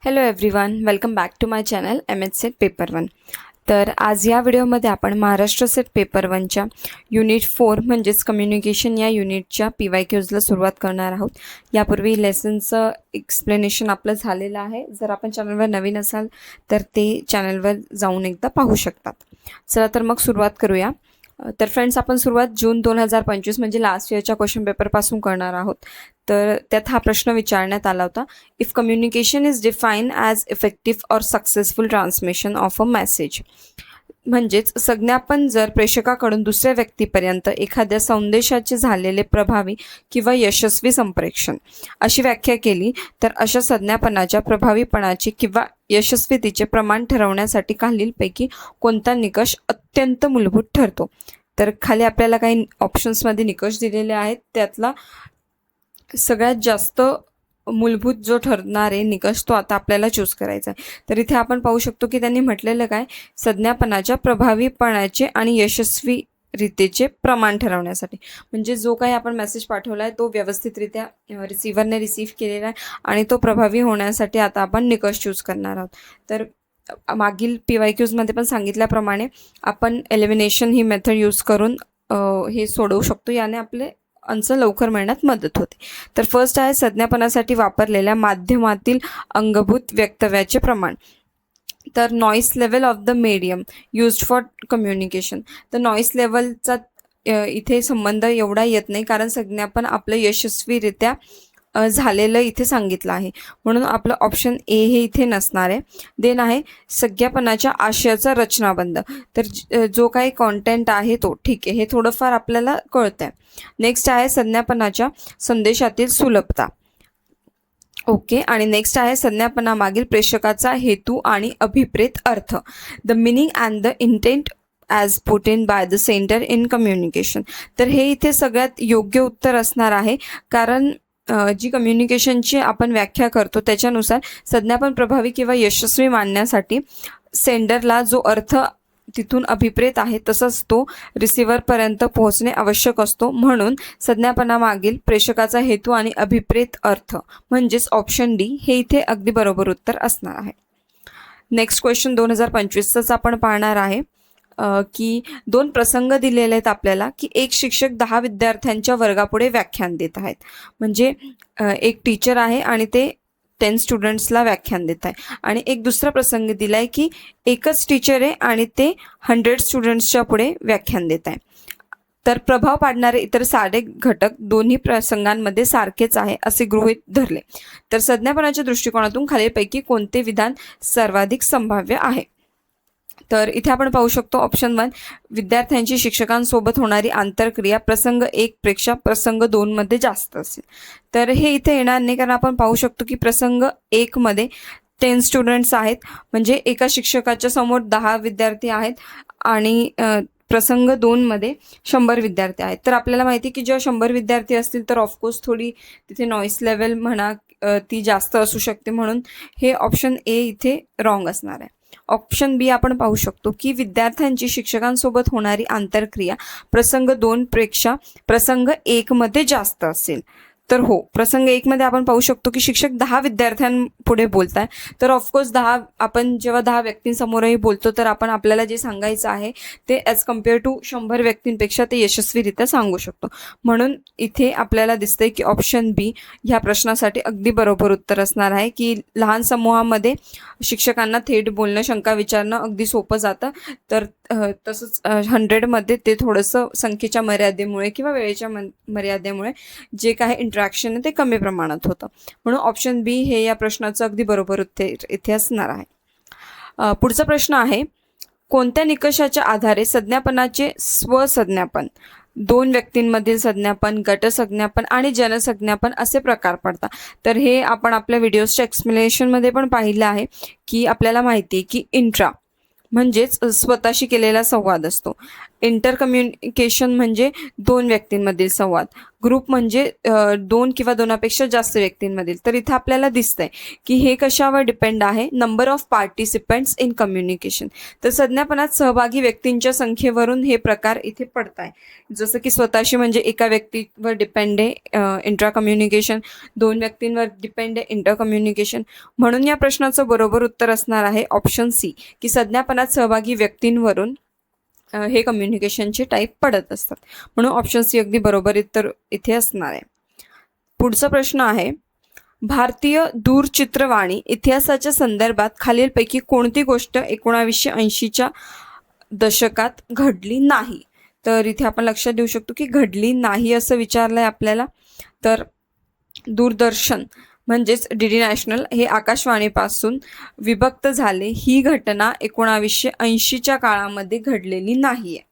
Hello everyone, welcome back to my channel MH. SET paper 1. तर आज या व्हिडिओमध्ये आपण महाराष्ट्र सेट पेपर 1च्या युनिट 4 म्हणजेच कम्युनिकेशन या युनिटच्या PYQजला सुरुवात करणार आहोत. यापूर्वी लेसनचं एक्सप्लेनेशन आपलं झालेलं आहे. जर आपण चॅनलवर नवीन असाल तर ते चॅनलवर जाऊन एकदा पाहू शकतात. चला तर मग सुरुवात करूया. तर फ्रेंड्स, आपण सुरुवात जून 2025 म्हणजे लास्ट इयरच्या क्वेश्चन पेपरपासून करणार आहोत. तर त्यात हा प्रश्न विचारण्यात आला होता, if communication is define as effective or successful transmission of a message. म्हणजेच संज्ञापन जर प्रेषकाकडून दुसऱ्या व्यक्तीपर्यंत एखाद्या संदेशाचे झालेले प्रभावी किंवा यशस्वी संप्रेषण अशी व्याख्या केली तर अशा संज्ञापनाच्या प्रभावीपणाचे किंवा यशस्वीतेचे प्रमाण ठरवण्यासाठी खालीलपैकी कोणता निकष अत्यंत मूलभूत ठरतो. तर खाली आपल्याला काही ऑप्शन्समध्ये निकष दिलेले आहेत. त्यातला सगळ्यात जास्त मूलभूत जो ठरणारे निकष तो आता आपल्याला चूज करायचा आहे. तर इथे आपण पाहू शकतो की त्यांनी म्हटलेलं काय, संज्ञापनाच्या प्रभावीपणाचे आणि यशस्वीरितेचे प्रमाण ठरवण्यासाठी. म्हणजे जो काही आपण मेसेज पाठवला आहे तो व्यवस्थितरित्या रिसिव्हरने रिसीव्ह केलेला आहे आणि तो प्रभावी होण्यासाठी आता आपण निकष चूज करणार आहोत. तर मागील PYQजमध्ये पण सांगितल्याप्रमाणे आपण एलिमिनेशन ही मेथड यूज करून हे सोडवू शकतो. याने आपले आन्सर लवकर मिळण्यात मदत होते. तर फर्स्ट आहे संज्ञापनासाठी वापरलेल्या माध्यमातील अंगभूत वक्तव्याचे प्रमाण. तर noise level of the medium used for communication. तर नॉईस लेवलचा इथे संबंध एवढा येत नाही, कारण संज्ञापन आपलं यशस्वीरित्या झालेलं इथे सांगितलं आहे, म्हणून आपलं ऑप्शन ए हे इथे नसणार आहे. देन आहे संज्ञापनाच्या आशयाचा रचनाबंध. तर जो काही कॉन्टेंट आहे तो ठीक आहे, हे थोडंफार आपल्याला कळतं आहे. नेक्स्ट आहे संज्ञापनाच्या संदेशातील सुलभता. ओके. आणि नेक्स्ट आहे संज्ञापनामागील प्रेषकाचा हेतू आणि अभिप्रेत अर्थ. The meaning and the intent as put in by the sender in communication. तर हे इथे सगळ्यात योग्य उत्तर असणार आहे, कारण जी कम्युनिकेशनची आपण व्याख्या करतो त्याच्यानुसार संज्ञापन प्रभावी किंवा यशस्वी मानण्यासाठी सेंडरला जो अर्थ तिथून अभिप्रेत आहे तसंच तो रिसिव्हरपर्यंत पोहोचणे आवश्यक असतो. म्हणून संज्ञापनामागील प्रेषकाचा हेतू आणि अभिप्रेत अर्थ म्हणजेच ऑप्शन डी हे इथे अगदी बरोबर उत्तर असणार आहे. नेक्स्ट क्वेश्चन 2025च आपण पाहणार आहे की दोन प्रसंग दिलेले आहेत आपल्याला, की एक शिक्षक 10 विद्यार्थ्यांच्या वर्गापुढे व्याख्यान देत आहेत. म्हणजे एक टीचर आहे आणि ते 10 स्टुडंट्सला व्याख्यान देत आहे. आणि एक दुसरा प्रसंग दिला आहे की एकच टीचर आहे आणि ते 100 स्टुडंट्सच्या पुढे व्याख्यान देत आहे. तर प्रभाव पाडणारे इतर सारे घटक दोन्ही प्रसंगांमध्ये सारखेच आहे असे गृहीत धरले तर संज्ञापनाच्या दृष्टिकोनातून खालीलपैकी कोणते विधान सर्वाधिक संभाव्य आहे. तर इथे आपण पाहू शकतो ऑप्शन 1, विद्यार्थ्यांची शिक्षकांसोबत होणारी आंतरक्रिया प्रसंग 1 पेक्षा प्रसंग 2 मध्ये जास्त असेल. तर हे इथे येणार नाही, कारण आपण पाहू शकतो की प्रसंग 1 मध्ये 10 स्टुडंट्स आहेत, म्हणजे एका शिक्षकाच्या समोर 10 विद्यार्थी आहेत आणि प्रसंग 2 मध्ये 100 विद्यार्थी आहेत. तर आपल्याला माहिती आहे की जेव्हा 100 विद्यार्थी असतील तर ऑफकोर्स थोडी तिथे नॉईस लेवल म्हणा ती जास्त असू शकते, म्हणून हे ऑप्शन ए इथे रॉंग असणार आहे. ऑप्शन बी आपण पाहू शकतो की विद्यार्थ्यांची शिक्षकांसोबत होणारी आंतरक्रिया प्रसंग 2 पेक्षा प्रसंग 1 मध्ये जास्त असेल. तर हो, प्रसंग 1 मध्ये आपण पाहू शकतो की शिक्षक 10 विद्यार्थ्यांपुढे बोलत आहे. तर ऑफकोर्स आपण जेव्हा 10 व्यक्तींसमोरही बोलतो तर आपल्याला जे सांगायचं आहे ते ॲज कम्पेअर टू 100 व्यक्तींपेक्षा ते यशस्वीरित्या सांगू शकतो. म्हणून इथे आपल्याला दिसतंय की ऑप्शन बी ह्या प्रश्नासाठी अगदी बरोबर उत्तर असणार आहे, की लहान समूहामध्ये शिक्षकांना थेट बोलणं, शंका विचारणं अगदी सोपं जातं. तर तसंच 100 मध्ये ते थोडंसं संख्येच्या मर्यादेमुळे किंवा वेळेच्या मर्यादेमुळे जे काही इंटरॅक्शन आहे ते कमी प्रमाणात होतं. म्हणून ऑप्शन बी हे या प्रश्नाचं अगदी बरोबर उत्तर इथे असणार आहे. पुढचा प्रश्न आहे, कोणत्या निकषाच्या आधारे संज्ञापनाचे स्वसंज्ञापन, 2 व्यक्तींमधील संज्ञापन, गटसंज्ञापन आणि जनसंज्ञापन असे प्रकार पडतात. तर हे आपण आपल्या व्हिडिओजच्या एक्सप्लेनेशनमध्ये पण पाहिलं आहे की आपल्याला माहिती आहे की इंट्रा म्हणजेच स्वतःशी केलेला संवाद असतो इंटर कम्युनिकेशन म्हणजे दोन व्यक्तींमधील संवाद, ग्रुप म्हणजे दोन किंवा दोनापेक्षा जास्त व्यक्तींमधील. तर इथे आपल्याला दिसतंय की हे कशावर डिपेंड आहे, number of participants in communication. तर संज्ञापनात सहभागी व्यक्तींच्या संख्येवरून हे प्रकार इथे पडत आहे. जसं की स्वतःशी म्हणजे एका व्यक्तीवर डिपेंड आहे इंट्रा कम्युनिकेशन, दोन व्यक्तींवर डिपेंड आहे इंटर कम्युनिकेशन. म्हणून या प्रश्नाचं बरोबर उत्तर असणार आहे ऑप्शन सी, की संज्ञापनात सहभागी व्यक्तींवरून हे कम्युनिकेशनचे टाईप पडत असतात. म्हणून ऑप्शन सी अगदी बरोबर उत्तर इथे असणार आहे. पुढचा प्रश्न आहे, भारतीय दूरचित्रवाणी इतिहासाच्या संदर्भात खालीलपैकी कोणती गोष्ट 1980च्या दशकात घडली नाही. तर इथे आपण लक्षात देऊ शकतो की घडली नाही असं विचारलंय आपल्याला. तर दूरदर्शन म्हणजेच डीडी नॅशनल हे आकाशवाणीपासून विभक्त झाले, ही घटना 1980च्या काळामध्ये घडलेली नाही आहे.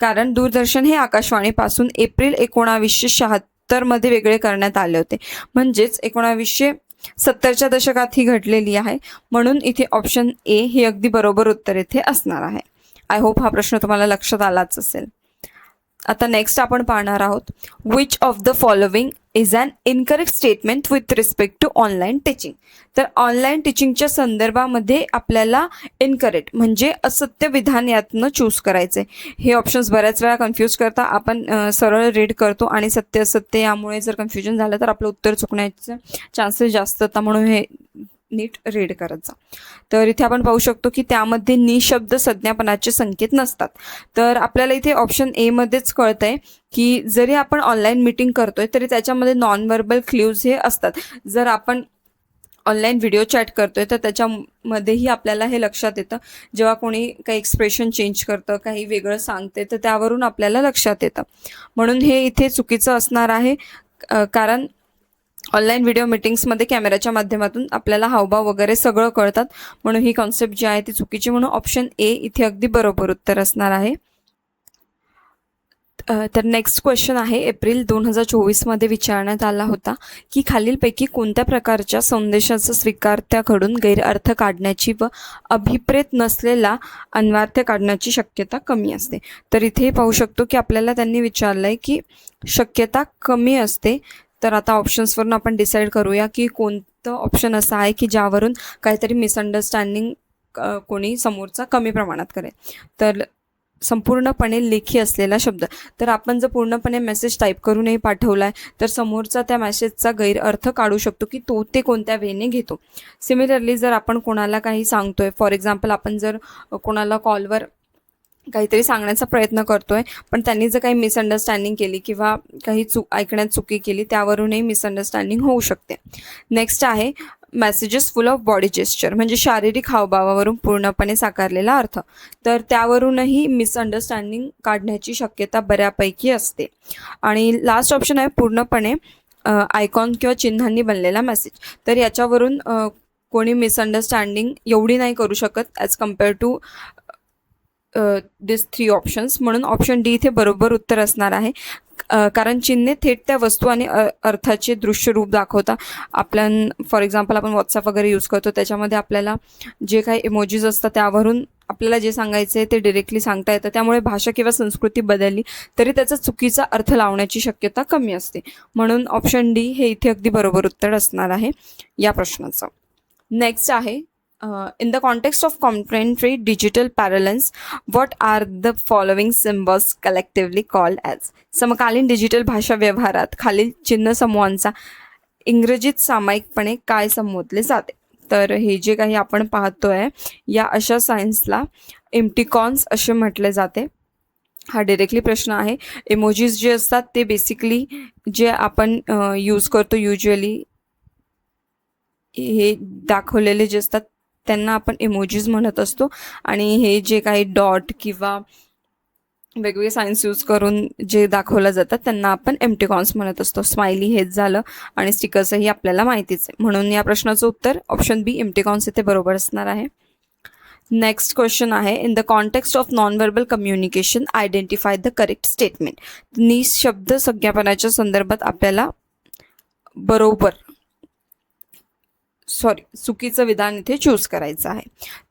कारण दूरदर्शन हे आकाशवाणीपासून एप्रिल 1976मध्ये वेगळे करण्यात आले होते, म्हणजेच 1970च्या दशकात ही घडलेली आहे. म्हणून इथे ऑप्शन ए हे अगदी बरोबर उत्तर इथे असणार आहे. आय होप हा प्रश्न तुम्हाला लक्षात आलाच असेल. आता नेक्स्ट आपण पाहणार आहोत, which of the following is an incorrect statement with respect to online teaching. तर ऑनलाईन टीचिंगच्या संदर्भामध्ये आपल्याला इनकरेक्ट म्हणजे असत्य विधान यातनं चूज करायचं आहे. हे ऑप्शन्स बऱ्याच वेळा कन्फ्यूज करता. आपण सरळ रीड करतो आणि सत्य असत्य यामुळे जर कन्फ्युजन झालं तर आपलं उत्तर चुकण्याचे चान्सेस जास्त होतात. म्हणून हे नीट रीड करत जा. तर इथे आपण पाहू शकतो की त्यामध्ये निशब्द संज्ञापनाचे संकेत नसतात. तर आपल्याला इथे ऑप्शन ए मध्येच कळतंय की जरी आपण ऑनलाईन मीटिंग करतोय तरी त्याच्यामध्ये नॉन व्हर्बल क्ल्यूज हे असतात. जर आपण ऑनलाईन व्हिडिओ चॅट करतोय तर त्याच्यामध्येही आपल्याला हे लक्षात येतं. जेव्हा कोणी काही एक्सप्रेशन चेंज करतं, काही वेगळं सांगते, तर त्यावरून आपल्याला लक्षात येतं. म्हणून हे इथे चुकीचं असणार आहे. कारण ऑनलाईन व्हिडिओ मीटिंग्समध्ये कॅमेऱ्याच्या माध्यमातून आपल्याला हावभाव वगैरे सगळं कळतात. म्हणून ही कॉन्सेप्ट जी आहे ती चुकीची. म्हणून ऑप्शन ए इथे अगदी बरोबर उत्तर असणार आहे. तर नेक्स्ट क्वेश्चन आहे, एप्रिल 2024मध्ये विचारण्यात आला होता की खालीलपैकी कोणत्या प्रकारच्या संदेशाचा स्वीकारत्याकडून गैरअर्थ काढण्याची व अभिप्रेत नसलेला अन्वयार्थ काढण्याची शक्यता कमी असते. तर इथे पाहू शकतो की आपल्याला त्यांनी विचारलं आहे की शक्यता कमी असते. तर आता ऑप्शन्सवरून आपण डिसाईड करूया की कोणतं ऑप्शन असं आहे की ज्यावरून काहीतरी मिसअंडरस्टँडिंग कोणी समोरचा कमी प्रमाणात करेल. तर संपूर्णपणे लेखी असलेला शब्द. तर आपण जर पूर्णपणे मेसेज टाईप करूनही पाठवला आहे तर समोरचा त्या मेसेजचा गैरअर्थ काढू शकतो की तो ते कोणत्या वेने घेतो. सिमिलरली जर आपण कोणाला काही सांगतोय, फॉर एक्झाम्पल आपण जर कोणाला कॉलवर काहीतरी सांगण्याचा प्रयत्न करतोय पण त्यांनी जर काही मिसअंडरस्टँडिंग केली किंवा काही ऐकण्यात चुकी केली त्यावरूनही मिसअंडरस्टँडिंग होऊ शकते. नेक्स्ट आहे messages full of body gesture म्हणजे शारीरिक हावभावावरून पूर्णपणे साकारलेला अर्थ. तर त्यावरूनही मिसअंडरस्टँडिंग काढण्याची शक्यता बऱ्यापैकी असते. आणि लास्ट ऑप्शन आहे पूर्णपणे आयकॉन किंवा चिन्हांनी बनलेला मेसेज. तर याच्यावरून कोणी मिसअंडरस्टँडिंग एवढी नाही करू शकत as compare to this 3 options. म्हणून ऑप्शन डी इथे बरोबर उत्तर असणार आहे. कारण चिन्हे थेट त्या वस्तू आणि अर्थाचे दृश्य रूप दाखवता. फॉर एक्झाम्पल आपण व्हॉट्सअप वगैरे यूज करतो, त्याच्यामध्ये आपल्याला जे काही इमोजीज असतात त्यावरून आपल्याला जे सांगायचं आहे ते डिरेक्टली सांगता येतं. त्यामुळे भाषा किंवा संस्कृती बदलली तरी त्याचा चुकीचा अर्थ लावण्याची शक्यता कमी असते. म्हणून ऑप्शन डी हे इथे अगदी बरोबर उत्तर असणार आहे या प्रश्नाचं. नेक्स्ट आहे, in the context of complementary digital parlance, what are the following symbols collectively called as? समकालीन डिजिटल भाषा व्यवहारात खालील चिन्ह समूहांचा इंग्रजीत सामायिकपणे काय संबोधले जाते. तर हे जे काही आपण पाहतोय या अशा सायन्सला इमोटिकॉन्स असे म्हटले जाते. हा डिरेक्टली प्रश्न आहे. इमोजीज जे असतात ते बेसिकली जे आपण यूज करतो युजली हे दाखवलेले जे असतात त्यांना आपण इमोजीज म्हणत असतो. आणि हे जे काही डॉट किंवा वेगवेगळे सायन्स यूज करून जे दाखवलं जातात त्यांना आपण इमोटिकॉन्स म्हणत असतो. स्माइली हेच झालं आणि स्टिकर्सही आपल्याला माहितीच आहे. म्हणून या प्रश्नाचं उत्तर ऑप्शन बी इमोटिकॉन्स इथे बरोबर असणार आहे. नेक्स्ट क्वेश्चन आहे, in the context of non verbal communication identify the correct statement. निशब्द संज्ञापनाच्या संदर्भात आपल्याला बरोबर चुकीचं विधान इथे चूज करायचं आहे.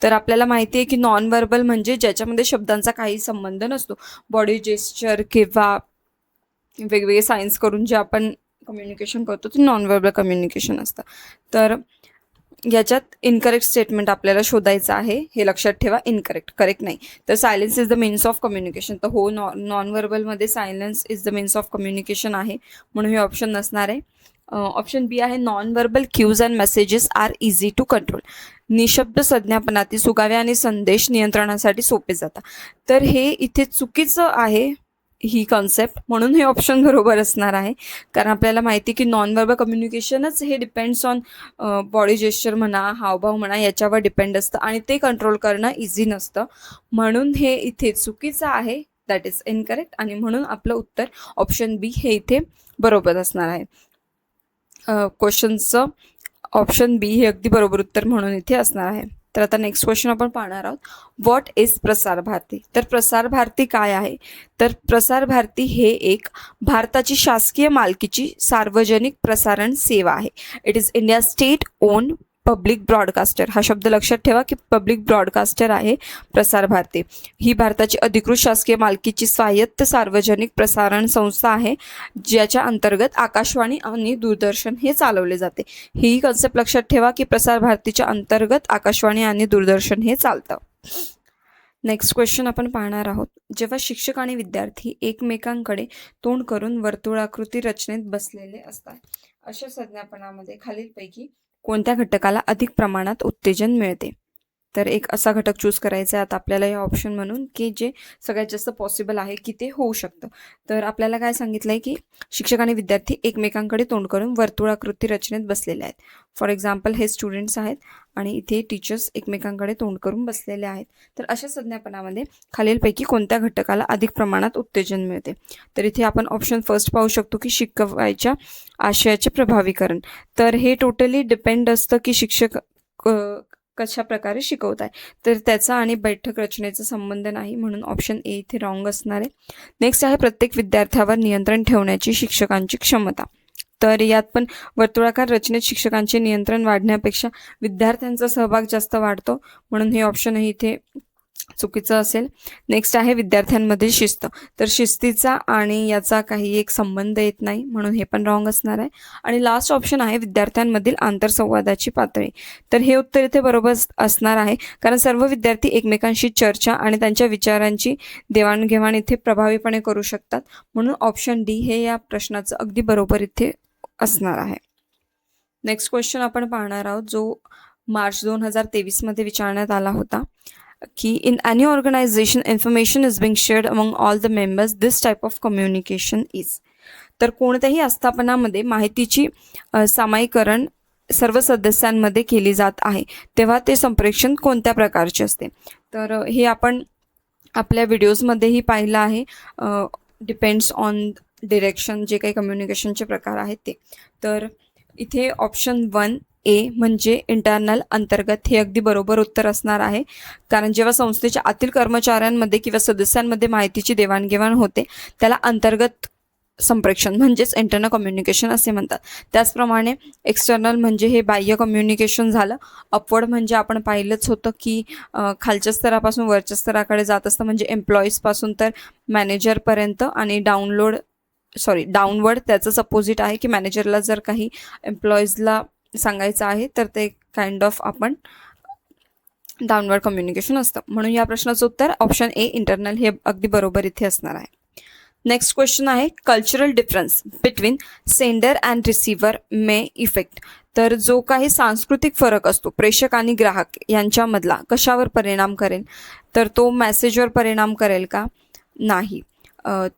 तर आपल्याला माहिती आहे की नॉन व्हर्बल म्हणजे ज्याच्यामध्ये शब्दांचा काही संबंध नसतो. बॉडी जेस्चर किंवा वेगवेगळे सायन्स करून जे आपण कम्युनिकेशन करतो ते नॉन व्हर्बल कम्युनिकेशन असतं. तर याच्यात इनकरेक्ट स्टेटमेंट आपल्याला शोधायचं आहे. हे लक्षात ठेवा, इनकरेक्ट, करेक्ट नाही. तर silence is the means of communication. तर हो, नॉन व्हर्बलमध्ये silence is the means of communication आहे, म्हणून हे ऑप्शन नसणार आहे. ऑप्शन बी आहे non verbal cues and messages are easy to control. निशब्द संज्ञापनातील सुगावे आणि संदेश नियंत्रणासाठी सोपे जातात. तर हे इथे चुकीचं आहे ही कॉन्सेप्ट, म्हणून हे ऑप्शन बरोबर असणार आहे. कारण आपल्याला माहिती की नॉन व्हर्बल कम्युनिकेशनच हे डिपेंड्स ऑन बॉडी जेस्चर म्हणा, हावभाव म्हणा, याच्यावर डिपेंड असतं आणि ते कंट्रोल करणं इझी नसतं. म्हणून हे इथे चुकीचं आहे, दॅट इज इनकरेक्ट. आणि म्हणून आपलं उत्तर ऑप्शन बी हे इथे बरोबर असणार आहे. क्वेश्चनचं ऑप्शन बी हे अगदी बरोबर उत्तर म्हणून इथे असणार आहे. तर आता नेक्स्ट क्वेश्चन आपण पाहणार आहोत. What is Prasar Bharati? तर प्रसार भारती काय आहे? तर प्रसार भारती हे एक भारताची शासकीय मालकीची सार्वजनिक प्रसारण सेवा आहे. It is India state on public broadcaster. हा शब्द लक्षात ठेवा की पब्लिक ब्रॉडकास्टर आहे प्रसार भारती. ही भारताची अधिकृत शासकीय मालकीची स्वायत्त सार्वजनिक प्रसारण संस्था आहे, ज्याच्या अंतर्गत आकाशवाणी आणि दूरदर्शन हे चालवले जाते. ही कन्सेप्ट लक्षात ठेवा की प्रसार भारतीच्या अंतर्गत आकाशवाणी आणि दूरदर्शन हे चालतं. नेक्स्ट क्वेश्चन आपण पाहणार आहोत. जेव्हा शिक्षक आणि विद्यार्थी एकमेकांकडे तोंड करून वर्तुळाकृती रचनेत बसलेले असतात, अशा संज्ञापनामध्ये खालीलपैकी कोणत्या घटकाला अधिक प्रमाणात उत्तेजन मिळते? तर एक असा घटक चूज करायचा आहे आता आपल्याला या ऑप्शन म्हणून की जे सगळ्यात जास्त पॉसिबल आहे की ते होऊ शकतं. तर आपल्याला काय सांगितलं आहे की शिक्षक आणि विद्यार्थी एकमेकांकडे तोंड करून वर्तुळाकृती रचनेत बसलेले आहेत. फॉर एक्झाम्पल हे स्टुडंट्स आहेत आणि इथे टीचर्स एकमेकांकडे तोंड करून बसलेले आहेत. तर अशा संज्ञापनामध्ये खालीलपैकी कोणत्या घटकाला अधिक प्रमाणात उत्तेजन मिळते? तर इथे आपण ऑप्शन फर्स्ट पाहू शकतो की शिकवायच्या आशयाचे प्रभावीकरण. तर हे टोटली डिपेंड असतं की शिक्षक कशा प्रकारे शिकवत आहे, तर त्याचा आणि बैठक रचनेचा संबंध नाही, म्हणून ऑप्शन ए इथे रॉंग असणार आहे. नेक्स्ट आहे प्रत्येक विद्यार्थ्यावर नियंत्रण ठेवण्याची शिक्षकांची क्षमता. तर यात पण वर्तुळाकार रचनेत शिक्षकांचे नियंत्रण वाढण्यापेक्षा विद्यार्थ्यांचा सहभाग जास्त वाढतो, म्हणून हे ऑप्शनही इथे चुकीचं असेल. नेक्स्ट आहे विद्यार्थ्यांमधील शिस्त. तर शिस्तीचा आणि याचा काही एक संबंध येत नाही, म्हणून हे पण रॉंग असणार आहे. आणि लास्ट ऑप्शन आहे विद्यार्थ्यांमधील आंतरसंवादाची पातळी. तर हे उत्तर इथे बरोबर असणार आहे, कारण सर्व विद्यार्थी एकमेकांशी चर्चा आणि त्यांच्या विचारांची देवाणघेवाण इथे प्रभावीपणे करू शकतात, म्हणून ऑप्शन डी हे या प्रश्नाचं अगदी बरोबर इथे असणार आहे. नेक्स्ट क्वेश्चन आपण पाहणार आहोत, जो मार्च 2023 विचारण्यात आला होता की in any organization information is being shared among all the members, this type of communication is. तर कोणत्याही आस्थापनामध्ये माहितीची सामायिकरण सर्व सदस्यांमध्ये केली जात आहे, तेव्हा ते संप्रेषण कोणत्या प्रकारचे असते? तर हे आपण आपल्या व्हिडिओजमध्येही पाहिलं आहे. डिपेंड्स ऑन डिरेक्शन, जे काही कम्युनिकेशनचे प्रकार आहेत ते. तर इथे ऑप्शन 1 ए म्हणजे इंटरनल, अंतर्गत, हे अगदी बरोबर उत्तर असणार आहे. कारण जेव्हा संस्थेच्या आतील कर्मचाऱ्यांमध्ये किंवा सदस्यांमध्ये माहितीची देवाणघेवाण होते, त्याला अंतर्गत संप्रेषण म्हणजेच इंटरनल कम्युनिकेशन असे म्हणतात. त्याचप्रमाणे एक्सटर्नल म्हणजे हे बाह्य कम्युनिकेशन झालं. अपवर्ड म्हणजे आपण पाहिलंच होतं की खालच्या स्तरापासून वरच्या स्तराकडे जात असतं, म्हणजे एम्प्लॉईजपासून तर मॅनेजरपर्यंत. आणि डाऊनवर्ड त्याचंच अपोजिट आहे की मॅनेजरला जर काही एम्प्लॉईजला सांगायचं आहे तर ते काइंड ऑफ आपण डाऊनवर्ड कम्युनिकेशन असतं, म्हणून या प्रश्नाचं उत्तर ऑप्शन ए इंटरनल हे अगदी बरोबर इथे असणार आहे. नेक्स्ट क्वेश्चन आहे cultural difference between sender and receiver may effect. तर जो काही सांस्कृतिक फरक असतो प्रेषक आणि ग्राहक यांच्यामधला कशावर परिणाम करेल? तर तो मेसेजवर परिणाम करेल का? नाही,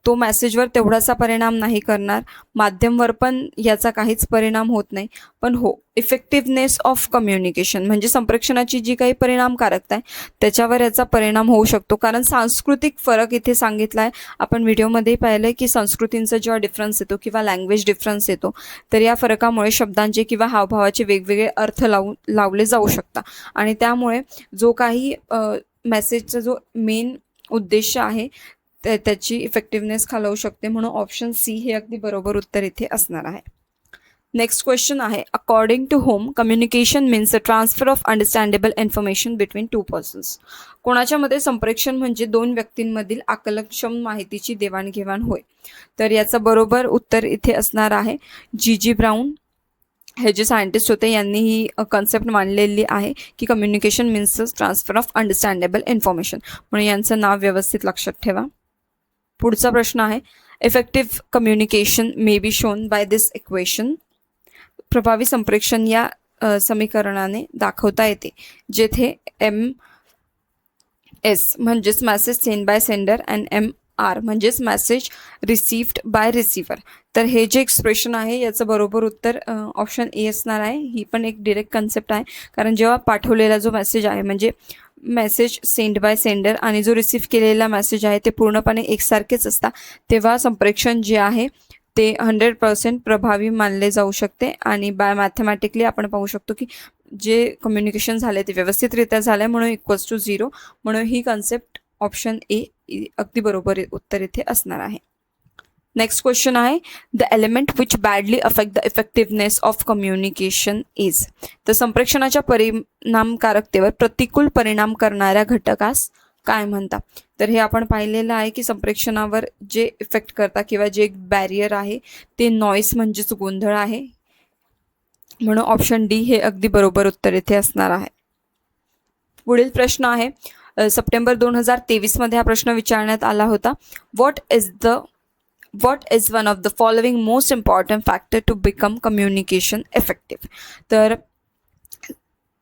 तो मेसेजवर तेवढासा परिणाम नाही करणार, माध्यमवर पण याचा काहीच परिणाम होत नाही. पण हो, इफेक्टिव्हनेस ऑफ कम्युनिकेशन म्हणजे संप्रेषणाची जी काही परिणामकारकता आहे त्याच्यावर याचा परिणाम होऊ शकतो, कारण सांस्कृतिक फरक इथे सांगितला आहे. आपण व्हिडिओमध्ये पाहिलं की संस्कृतींचा जेव्हा डिफरन्स येतो किंवा लँग्वेज डिफरन्स येतो, तर या फरकामुळे शब्दांचे किंवा हावभावाचे वेगवेगळे अर्थ लावले जाऊ शकतात, आणि त्यामुळे जो काही मेसेजचा जो मेन उद्देश आहे त्याची इफेक्टिव्हनेस खालवू शकते, म्हणून ऑप्शन सी हे अगदी बरोबर उत्तर इथे असणार आहे. नेक्स्ट क्वेश्चन आहे, according to home communication means a transfer of understandable information between two persons. कोणाच्या मते संप्रेषण म्हणजे दोन व्यक्तींमधील आकलनक्षम माहितीची देवाणघेवाण होय. तर याचं बरोबर उत्तर इथे असणार आहे जी ब्राऊन. हे जे सायंटिस्ट होते यांनी ही कन्सेप्ट मांडलेली आहे की communication means transfer of understandable information, म्हणून यांचं नाव व्यवस्थित लक्षात ठेवा. पुढचा प्रश्न आहे, effective communication may be shown by this equation. प्रभावी संप्रेषण या समीकरणाने दाखवता येते, जेथे MS म्हणजेच message send by sender and MR म्हणजेच मॅसेज रिसिव्ड बाय रिसिव्हर. तर हे जे एक्सप्रेशन आहे याचं बरोबर उत्तर ऑप्शन ए असणार आहे. ही पण एक डिरेक्ट कन्सेप्ट आहे, कारण जेव्हा पाठवलेला जो मेसेज आहे म्हणजे मेसेज सेंड बाय सेंडर आणि जो रिसीव्ह केलेला मेसेज आहे ते पूर्णपणे एकसारखेच असतात, तेव्हा संप्रेषण जे आहे ते 100% प्रभावी मानले जाऊ शकते. आणि बाय मॅथमॅटिकली आपण पाहू शकतो की जे कम्युनिकेशन झाले ते व्यवस्थितरित्या झाले म्हणून =0, म्हणून ही कन्सेप्ट ऑप्शन ए अगदी बरोबर उत्तर इथे असणार आहे. नेक्स्ट क्वेश्चन आहे, the element which badly affect the effectiveness of communication is. तर संप्रेषणाच्या परिणामकारकतेवर प्रतिकूल परिणाम करणाऱ्या घटकास काय म्हणतात. तर हे आपण पाहिलेलं आहे की संप्रेषणावर जे इफेक्ट करतात किंवा जे एक बॅरियर आहे ते नॉईस म्हणजेच गोंधळ आहे, म्हणून ऑप्शन डी हे अगदी बरोबर उत्तर इथे असणार आहे. पुढील प्रश्न आहे, सप्टेंबर 2023 मध्ये हा प्रश्न विचारण्यात आला होता. What is one of the following most important factor to become communication effective. तर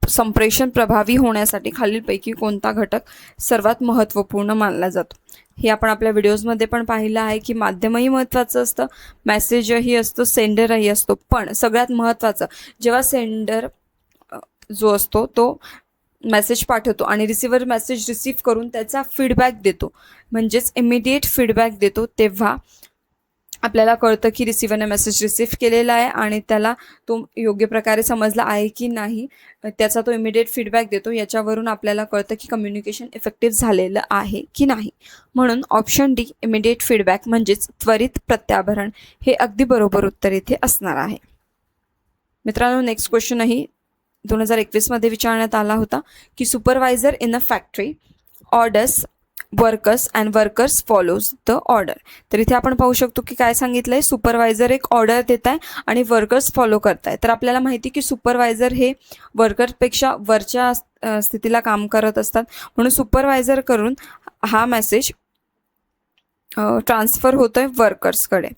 संप्रेषण प्रभावी होण्यासाठी खालीलपैकी कोणता घटक सर्वात महत्त्वपूर्ण मानला जातो. हे आपण आपल्या व्हिडिओजमध्ये पण पाहिलं आहे की माध्यमही महत्त्वाचं असतं, मेसेजही असतो, सेंडरही असतो, पण सगळ्यात महत्त्वाचं जेव्हा सेंडर जो असतो तो मेसेज पाठवतो आणि रिसिव्हर मेसेज रिसीव्ह करून त्याचा फीडबॅक देतो, म्हणजेच इमिडिएट फीडबॅक देतो, तेव्हा आपल्याला कळतं की रिसिव्हरने मेसेज रिसीव्ह केलेला आहे आणि त्याला तो योग्य प्रकारे समजला आहे की नाही, त्याचा तो इमिडिएट फीडबॅक देतो. याच्यावरून आपल्याला कळतं की कम्युनिकेशन इफेक्टिव्ह झालेलं आहे की नाही, म्हणून ऑप्शन डी इमिडिएट फीडबॅक म्हणजेच त्वरित प्रत्याभरण हे अगदी बरोबर उत्तर इथे असणार आहे. मित्रांनो, नेक्स्ट क्वेश्चनही 2021 मध्ये विचारण्यात आला होता की supervisor in a factory orders workers and workers follows the order. तर इथे आपण पाहू शकतो की काय सांगितलंय, सुपरवायझर एक ऑर्डर देत आहे आणि वर्कर्स फॉलो करताय. तर आपल्याला माहिती की सुपरवायझर हे वर्करपेक्षा वरच्या स्थितीला काम करत असतात, म्हणून सुपरवायझर करून हा मेसेज ट्रान्सफर होतोय वर्कर्सकडे.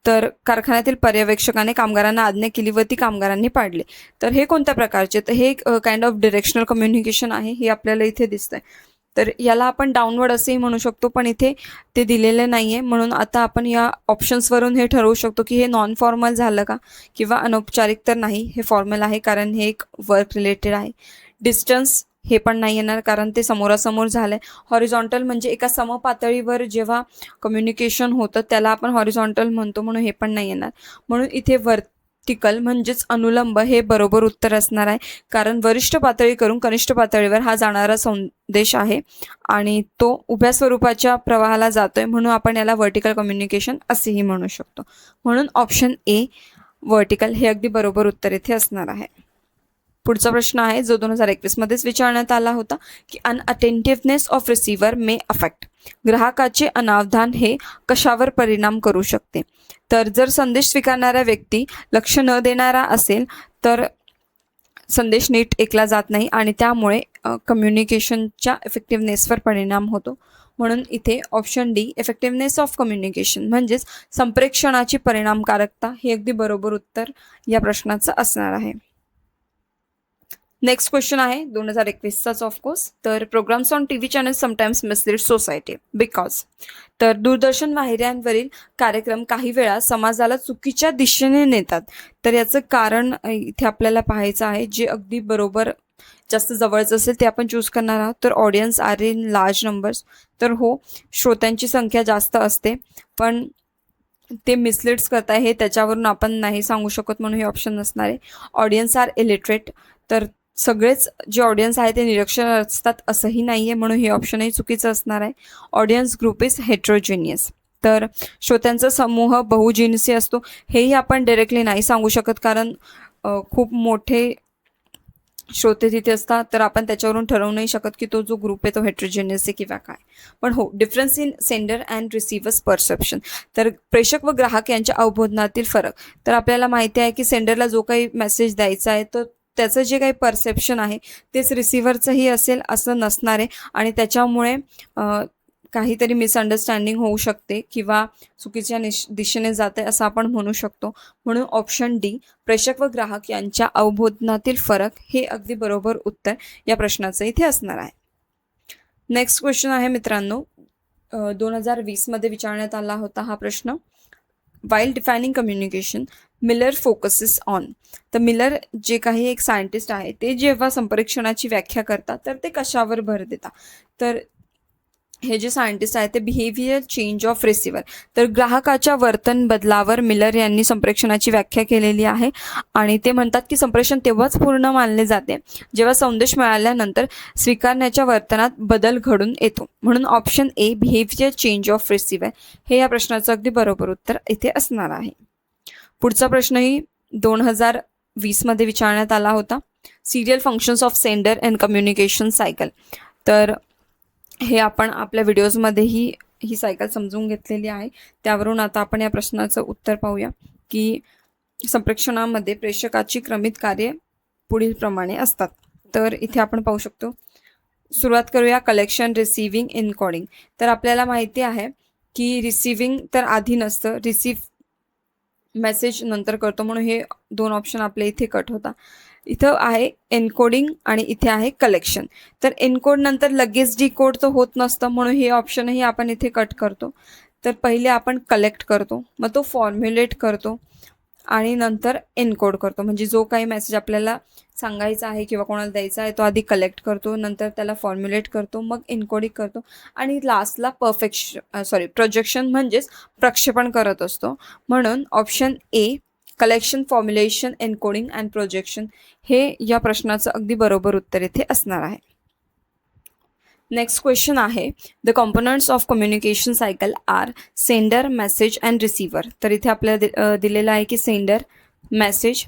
तर कारखान्यातील पर्यवेक्षकाने कामगारांना आज्ञा केली व ती कामगारांनी पाळली. तर हे कोणत्या प्रकारचे, तर हे काइंड ऑफ डिरेक्शनल कम्युनिकेशन आहे, हे आपल्याला इथे दिसतंय. तर याला आपण डाऊनवर्ड असेही म्हणू शकतो, पण इथे ते दिलेले नाही आहे, म्हणून आता आपण या ऑप्शन्सवरून हे ठरवू शकतो की हे नॉन फॉर्मल झालं का किंवा अनौपचारिक तर नाही, हे फॉर्मल आहे कारण हे एक वर्क रिलेटेड आहे. डिस्टन्स हे पण नाही येणार कारण ते समोरासमोर झालं आहे. हॉरिझॉन्टल म्हणजे एका समपातळीवर जेव्हा कम्युनिकेशन होतं त्याला आपण हॉरिझॉन्टल म्हणतो, म्हणून हे पण नाही येणार. म्हणून इथे वर्टिकल म्हणजेच अनुलंब हे बरोबर उत्तर असणार आहे, कारण वरिष्ठ पातळी करून कनिष्ठ पातळीवर हा जाणारा संदेश आहे आणि तो उभ्या स्वरूपाच्या प्रवाहाला जातोय, म्हणून आपण याला वर्टिकल कम्युनिकेशन असेही म्हणू शकतो. म्हणून ऑप्शन ए वर्टिकल हे अगदी बरोबर उत्तर इथे असणार आहे. पुढचा प्रश्न आहे जो 2021 मध्येच विचारण्यात आला होता की अनअटेंटिव्हनेस ऑफ रिसिव्हर मे अफेक्ट. ग्राहकाचे अनावधान हे कशावर परिणाम करू शकते. तर जर संदेश स्वीकारणारा व्यक्ती लक्ष न देणारा असेल तर संदेश नीट ऐकला जात नाही आणि त्यामुळे कम्युनिकेशनच्या इफेक्टिव्हनेसवर परिणाम होतो. म्हणून इथे option D effectiveness of communication म्हणजेच संप्रेषणाची परिणामकारकता हे अगदी बरोबर उत्तर या प्रश्नाचं असणार आहे. नेक्स्ट क्वेश्चन आहे 2021चाच ऑफकोर्स. तर programs on T V channel sometimes mislead society because. तर दूरदर्शन वाहिन्यांवरील कार्यक्रम काही वेळा समाजाला चुकीच्या दिशेने नेतात. तर याचं कारण इथे आपल्याला पाहायचं आहे, जे अगदी बरोबर जास्त जवळचं असेल ते आपण चूज करणार आहोत. तर audience are in large numbers. तर हो, श्रोत्यांची संख्या जास्त असते, पण ते मिसलीड्स करताय हे त्याच्यावरून आपण नाही सांगू शकत, म्हणून हे ऑप्शन नसणार आहे. Audience are illiterate. तर सगळेच जे ऑडियन्स आहे ते निरक्षर असतात असंही नाही आहे, म्हणून हे ऑप्शनही चुकीचं असणार आहे. Audience group is heterogeneous. तर श्रोत्यांचा समूह बहुजिनसी असतो हेही आपण डायरेक्टली नाही सांगू शकत, कारण खूप मोठे श्रोते तिथे असतात, तर आपण त्याच्यावरून ठरवू नाही शकत की तो जो ग्रुप आहे तो हेट्रोजेनियस आहे किंवा काय. पण हो, difference in sender and receivers perception, तर प्रेषक व ग्राहक यांच्या अवबोधनातील फरक. तर आपल्याला माहिती आहे की सेंडरला जो काही मेसेज द्यायचा आहे तर त्याचं जे काही परसेप्शन आहे तेच रिसिव्हरचंही असेल असं नसणार आहे, आणि त्याच्यामुळे काहीतरी मिसअंडरस्टँडिंग होऊ शकते किंवा चुकीच्या दिशेने जाते असं आपण म्हणू शकतो. म्हणून ऑप्शन डी, प्रेषक व ग्राहक यांच्या अवबोधनातील फरक, हे अगदी बरोबर उत्तर या प्रश्नाचं इथे असणार आहे. नेक्स्ट क्वेश्चन आहे मित्रांनो, 2020मध्ये विचारण्यात आला होता हा प्रश्न. While defining communication Miller focuses on. तर मिलर जे काही एक सायंटिस्ट आहे ते जेव्हा संप्रेषणाची व्याख्या करतात तर ते कशावर भर देतात? तर हे जे सायंटिस्ट आहे ते बिहेवियर चेंज ऑफ रिसिव्हर, तर ग्राहकाच्या वर्तन बदलावर मिलर यांनी संप्रेषणाची व्याख्या केलेली आहे. आणि ते म्हणतात की संप्रेषण तेव्हाच पूर्ण मानले जाते जेव्हा संदेश मिळाल्यानंतर स्वीकारण्याच्या वर्तनात बदल घडून येतो. म्हणून option A, behaviour change of receiver, हे या प्रश्नाचं अगदी बरोबर उत्तर इथे असणार आहे. पुढचा प्रश्नही 2020मध्ये विचारण्यात आला होता. Serial functions of sender and communication cycle. तर हे आपण आपल्या व्हिडिओजमध्येही ही सायकल समजून घेतलेली आहे. त्यावरून आता आपण या प्रश्नाचं उत्तर पाहूया की संप्रेषणामध्ये प्रेषकाची क्रमित कार्ये पुढील प्रमाणे असतात. तर इथे आपण पाहू शकतो. सुरुवात करूया कलेक्शन, रिसिव्हिंग, एन्कोडिंग. तर आपल्याला माहिती आहे की रिसिव्हिंग तर आधी नसतं, रिसिव्ह मेसेज नंतर करतो, म्हणून हे 2 ऑप्शन आपल्या इथे कट होता. इथं आहे एन्कोडिंग आणि इथे आहे कलेक्शन. तर एन्कोड नंतर लगेच डिकोड तर होत नसतं, म्हणून हे ऑप्शनही आपण इथे कट करतो. तर पहिले आपण कलेक्ट करतो, मग तो फॉर्म्युलेट करतो आणि नंतर एन्कोड करतो. म्हणजे जो काही मेसेज आपल्याला सांगायचा आहे किंवा कोणाला द्यायचा आहे तो आधी कलेक्ट करतो, नंतर त्याला फॉर्म्युलेट करतो, मग एन्कोडिंग करतो आणि लास्टला प्रोजेक्शन म्हणजेच प्रक्षेपण करत असतो. म्हणून option A, collection, formulation, encoding and projection, हे या प्रश्नाचं अगदी बरोबर उत्तर इथे असणार आहे. नेक्स्ट क्वेश्चन आहे, the components of communication cycle are sender, message and receiver. तर इथे आपल्याला दिलेलं आहे की सेंडर, मेसेज,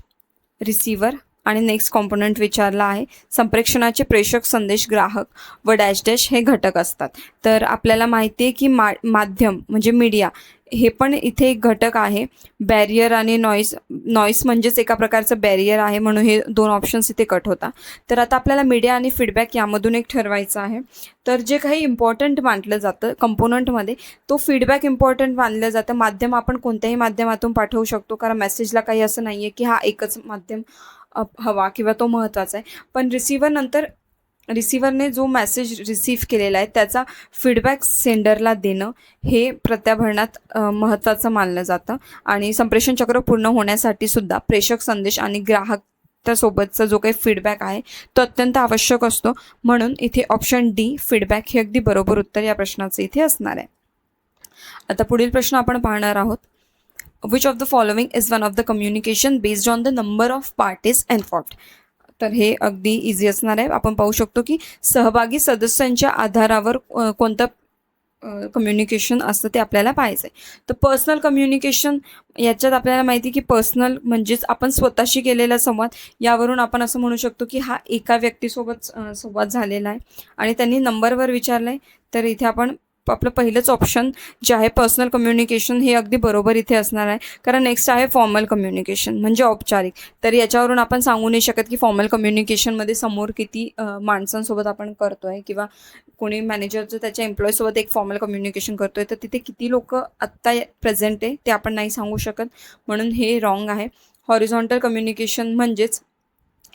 रिसिव्हर आणि नेक्स्ट कॉम्पोनंट विचारला आहे संप्रेषणाचे प्रेषक, संदेश, ग्राहक व डॅश डॅश हे घटक असतात. तर आपल्याला माहिती आहे की माध्यम म्हणजे मीडिया हे पण इथे एक घटक आहे. बॅरियर आणि नॉईस म्हणजेच एका प्रकारचं बॅरियर आहे, म्हणून हे 2 ऑप्शन्स इथे कट होता. तर आता आपल्याला मीडिया आणि फीडबॅक यामधून एक ठरवायचं आहे. तर जे काही इम्पॉर्टंट मानलं जातं कंपोनंटमध्ये तो फीडबॅक इम्पॉर्टंट मानलं जातं. माध्यम आपण कोणत्याही माध्यमातून पाठवू शकतो, कारण मेसेजला काही असं नाही आहे की हा एकच माध्यम हवा किंवा तो महत्त्वाचा आहे. पण रिसिव्हरने जो मेसेज रिसीव्ह केलेला आहे त्याचा फीडबॅक सेंडरला देणं हे प्रत्याभरणात महत्त्वाचं मानलं जातं. आणि संप्रेषण चक्र पूर्ण होण्यासाठी सुद्धा प्रेषक, संदेश आणि ग्राहक त्यासोबतचा जो काही फीडबॅक आहे तो अत्यंत आवश्यक असतो. म्हणून इथे ऑप्शन डी, फीडबॅक, हे अगदी बरोबर उत्तर या प्रश्नाचं इथे असणार आहे. आता पुढील प्रश्न आपण पाहणार आहोत. Which of the following is one of the communication based on the number of parties involved. तर हे अगदी इझी असणार आहे. आपण पाहू शकतो की सहभागी सदस्यांच्या आधारावर कोणतं कम्युनिकेशन असतं ते आपल्याला पाहायचं आहे. तर पर्सनल कम्युनिकेशन याच्यात आपल्याला माहिती की पर्सनल म्हणजेच आपण स्वतःशी केलेला संवाद, यावरून आपण असं म्हणू शकतो की हा एका व्यक्तीसोबत संवाद झालेला आहे आणि त्यांनी नंबरवर विचारलं आहे. तर इथे आपण आपलं पहिलंच ऑप्शन जे आहे पर्सनल कम्युनिकेशन हे अगदी बरोबर इथे असणार आहे. कारण नेक्स्ट आहे फॉर्मल कम्युनिकेशन म्हणजे औपचारिक. तर याच्यावरून आपण सांगू नाही शकत की फॉर्मल कम्युनिकेशनमध्ये समोर किती माणसांसोबत आपण करतोय किंवा कोणी मॅनेजरचं त्याच्या एम्प्लॉईसोबत एक फॉर्मल कम्युनिकेशन करतोय तर तिथे किती लोक आत्ता प्रेझेंट आहे ते आपण नाही सांगू शकत, म्हणून हे रॉंग आहे. हॉरिझॉन्टल कम्युनिकेशन म्हणजेच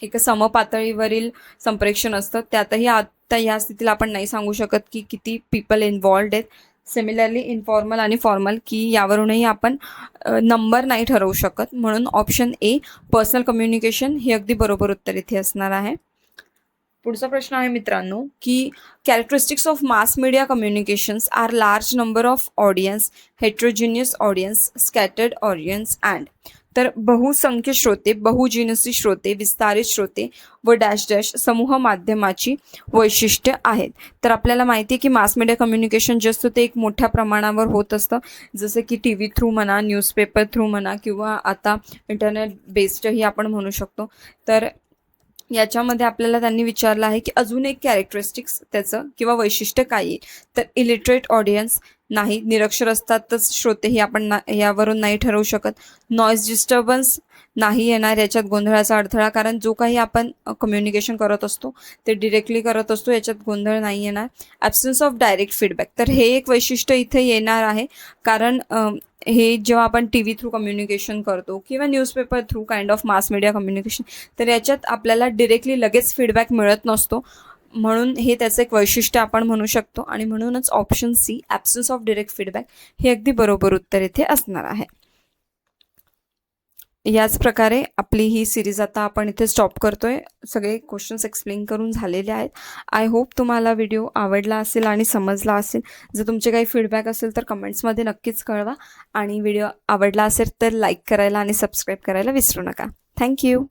एक समपातळीवरील संप्रेषण असतं, त्यातही आता या स्थितीला आपण नाही सांगू शकत की किती पीपल इन्व्हॉल्ड आहेत. सिमिलरली इन्फॉर्मल आणि फॉर्मल की यावरूनही आपण नंबर नाही ठरवू शकत, म्हणून ऑप्शन ए, पर्सनल कम्युनिकेशन, हे अगदी बरोबर उत्तर इथे असणार आहे. पुढचा प्रश्न आहे मित्रांनो की characteristics of mass media communications are large number of audience, heterogeneous audience, scattered audience and. तर बहुसंख्य श्रोते, बहुजिनसी श्रोते, विस्तारित श्रोते व डॅश डॅश समूह माध्यमाची वैशिष्ट्य आहेत. तर आपल्याला माहिती आहे की मास मीडिया कम्युनिकेशन जे असतं ते एक मोठ्या प्रमाणावर होत असतं, जसं की टी व्ही थ्रू म्हणा, न्यूजपेपर थ्रू म्हणा, किंवा आता इंटरनेट बेस्डही आपण म्हणू शकतो. तर याच्यामध्ये आपल्याला त्यांनी विचारलं आहे की अजून एक कॅरेक्टरिस्टिक्स त्याचं किंवा वैशिष्ट्य काय आहे. तर इलिटरेट ऑडियन्स नाही, निरक्षर असतातच श्रोते हे आपण यावरून नाही ठरवू शकत. नॉईज डिस्टर्बन्स नाही येणार याच्यात, गोंधळाचा अडथळा, कारण जो काही आपण कम्युनिकेशन करत असतो ते डिरेक्टली करत असतो, याच्यात गोंधळ नाही येणार. ॲब्सन्स ऑफ डायरेक्ट फीडबॅक, तर हे एक वैशिष्ट्य इथे येणार आहे, कारण हे जेव्हा आपण टी व्ही थ्रू कम्युनिकेशन करतो किंवा newspaper through kind of mass media communication, तर याच्यात आपल्याला डिरेक्टली लगेच फीडबॅक मिळत नसतो, म्हणून हे त्याचं एक वैशिष्ट्य आपण म्हणू शकतो. आणि म्हणूनच option C absence of direct feedback हे अगदी बरोबर उत्तर इथे असणार आहे. याच प्रकारे आपली ही सिरीज आता आपण इथे स्टॉप करतोय. सगळे क्वेश्चन्स एक्सप्लेन करून झालेले आहेत. आय होप तुम्हाला व्हिडिओ आवडला असेल आणि समजला असेल. जर तुमचे काही फीडबॅक असेल तर कमेंट्समध्ये नक्कीच कळवा, आणि व्हिडिओ आवडला असेल तर लाईक करायला आणि सबस्क्राईब करायला विसरू नका. थँक्यू.